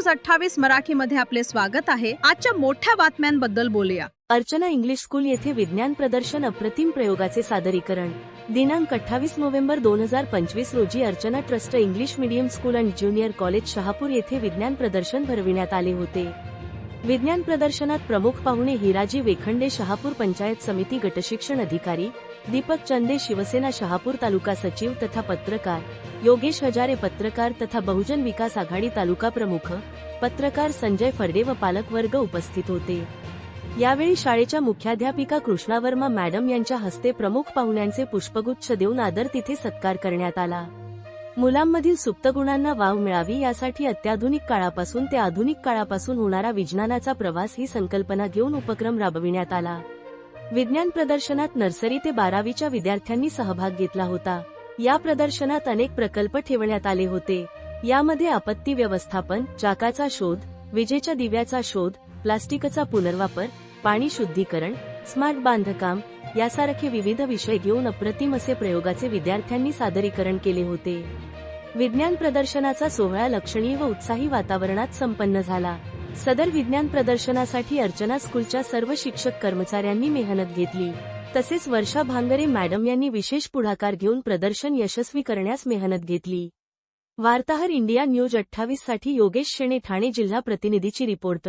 News 28 मराठीमध्ये आपले स्वागत आहे। आजच्या मोठ्या बातम्यांबद्दल बोलूया। अर्चना इंग्लिश स्कूल येथे विज्ञान प्रदर्शन अप्रतिम प्रयोगाचे सादरीकरण। दिनांक 28 नोव्हेंबर 2025 रोजी Archana trust English medium school and junior college Shahapur येथे विज्ञान प्रदर्शन भरविण्यात आले होते। विज्ञान प्रदर्शनात प्रमुख पाहुणे हिराजी वेखंडे शहापूर पंचायत समिती गटशिक्षण अधिकारी, दीपक चंदे शिवसेना शहापूर तालुका सचिव तथा पत्रकार, योगेश हजारे पत्रकार तथा बहुजन विकास आघाडी तालुका प्रमुख पत्रकार संजय फरडे व पालकवर्ग उपस्थित होते। यावेळी शाळेच्या मुख्याध्यापिका कृष्णा वर्मा मॅडम यांच्या हस्ते प्रमुख पाहुण्यांचे पुष्पगुच्छ देऊन आदरातिथ्य सत्कार करण्यात आला। मुलांमधील सुप्त गुणांना वाव मिळावी यासाठी अत्याधुनिक काळापासून ते आधुनिक काळापासून होणारा विज्ञानाचा प्रवास ही संकल्पना घेऊन उपक्रम राबविण्यात आला। विज्ञान प्रदर्शनात नर्सरी ते 12वीच्या विद्यार्थ्यांनी सहभाग घेतला होता। या प्रदर्शनात अनेक प्रकल्प ठेवण्यात आले होते। यामध्ये आपत्ती व्यवस्थापन, चाकाचा शोध, विजेच्या दिव्याचा शोध, प्लास्टिकचा पुनर्वापर, पाणी शुद्धीकरण, स्मार्ट बांधकाम यासारखे विविध विषय घेऊन अप्रतिम असे प्रयोगाचे विद्यार्थ्यांनी सादरीकरण केले होते। विज्ञान प्रदर्शनाचा सोहळा लक्षणीय व उत्साही वातावरणात संपन्न झाला। सदर विज्ञान प्रदर्शनासाठी अर्चना स्कूलच्या सर्व शिक्षक कर्मचाऱ्यांनी मेहनत घेतली। तसेच वर्षा भांगरे मॅडम यांनी विशेष पुढाकार घेऊन प्रदर्शन यशस्वी करण्यास मेहनत घेतली। वार्ताहर इंडिया न्यूज 28 साठी योगेश शेणे, ठाणे जिल्हा प्रतिनिधीची रिपोर्ट।